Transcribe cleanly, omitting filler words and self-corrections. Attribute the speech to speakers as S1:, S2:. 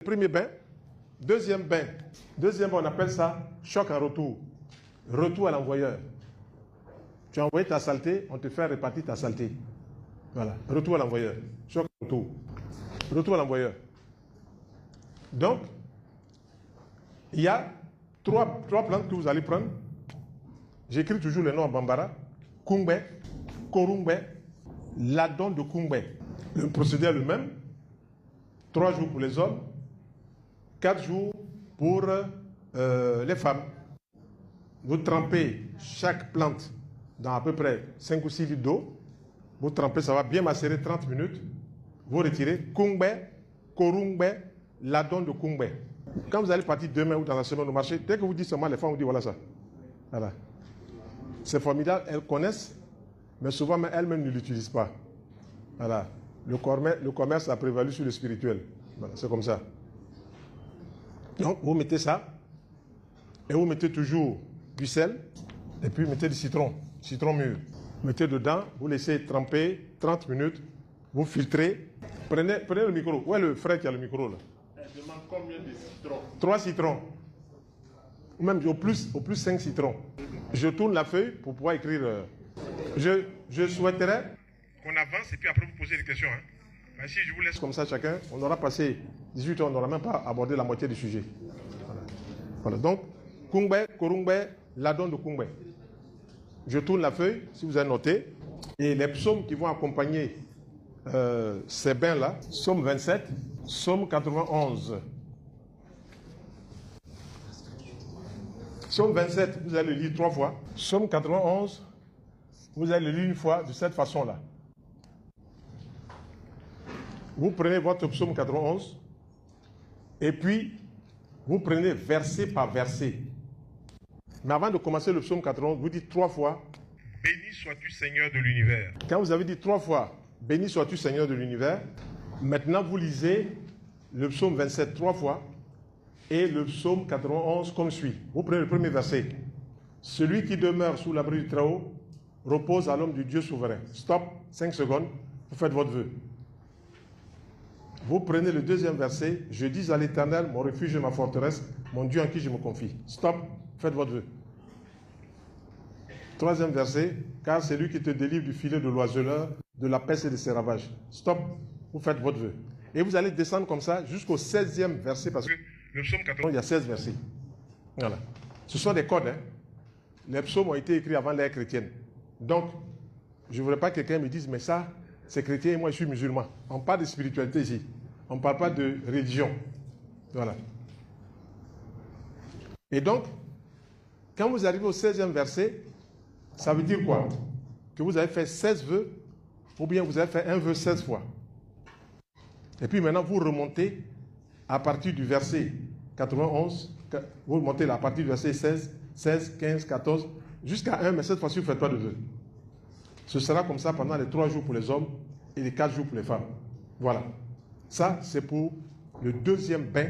S1: Premier bain. Deuxième bain, on appelle ça choc en retour. Retour à l'envoyeur. Tu as envoyé ta saleté, on te fait répartir ta saleté. Voilà, retour à l'envoyeur. Choc en retour. Retour à l'envoyeur. Donc, il y a trois plantes que vous allez prendre. J'écris toujours les noms en bambara. Kungbe, Korungbe, Ladon de Kungbe. Le procédé est le même. 3 jours pour les hommes, 4 jours pour les femmes. Vous trempez chaque plante dans à peu près 5 ou 6 litres d'eau. Vous trempez, ça va bien macérer 30 minutes. Vous retirez Kungbe, Korungbe, Ladon de Kungbe. Quand vous allez partir demain ou dans la semaine au marché, dès que vous dites seulement, les femmes vous disent voilà ça. Voilà. C'est formidable, elles connaissent, mais souvent elles-mêmes ne l'utilisent pas. Voilà. Le commerce a prévalu sur le spirituel. Voilà, c'est comme ça. Donc, vous mettez ça, et vous mettez toujours du sel, et puis mettez du citron mûr. Mettez dedans, vous laissez tremper 30 minutes, vous filtrez. Prenez le micro. Où est le frère qui a le micro là?
S2: Elle demande combien de citrons?
S1: 3 citrons. Ou même au plus 5 citrons. Je tourne la feuille pour pouvoir écrire. Je souhaiterais qu'on avance et puis après vous posez des questions. Hein. Mais si je vous laisse comme ça chacun, on aura passé 18 heures, on n'aura même pas abordé la moitié du sujet. Voilà. Donc, Kungbe, Korungbe, Ladon de Kungbe. Je tourne la feuille, si vous avez noté. Et les psaumes qui vont accompagner ces bains-là, psaume 27, psaume 91. Psaume 27, vous allez le lire 3 fois. Psaume 91, vous allez le lire une fois de cette façon-là. Vous prenez votre psaume 91 et puis vous prenez verset par verset. Mais avant de commencer le psaume 91, vous dites 3 fois « Béni sois-tu Seigneur de l'univers ». Quand vous avez dit 3 fois « Béni sois-tu Seigneur de l'univers », maintenant vous lisez le psaume 27 3 fois et le psaume 91 comme suit. Vous prenez le premier verset. « Celui qui demeure sous l'abri du Très-Haut repose à l'homme du Dieu souverain ». Stop, 5 secondes, vous faites votre vœu. Vous prenez le deuxième verset. « Je dis à l'Éternel, mon refuge et ma forteresse, mon Dieu en qui je me confie ». Stop, faites votre vœu. Troisième verset. « Car c'est lui qui te délivre du filet de l'oiseleur, de la peste et de ses ravages ». Stop, vous faites votre vœu. Et vous allez descendre comme ça jusqu'au 16e verset, parce que le psaume 91, il y a 16 versets. Voilà. Ce sont des codes. Hein. Les psaumes ont été écrits avant l'ère chrétienne. Donc, je ne voudrais pas que quelqu'un me dise, mais ça, c'est chrétien et moi je suis musulman. On parle de spiritualité ici. On ne parle pas de religion. Voilà. Et donc, quand vous arrivez au 16e verset, ça veut dire quoi? Que vous avez fait 16 vœux, ou bien vous avez fait un vœu 16 fois. Et puis maintenant, vous remontez à partir du verset 91, vous remontez à partir du verset 16, 15, 14, jusqu'à 1, mais cette fois-ci, vous ne faites pas de vœux. Ce sera comme ça pendant les 3 jours pour les hommes et les 4 jours pour les femmes. Voilà. Ça, c'est pour le deuxième bain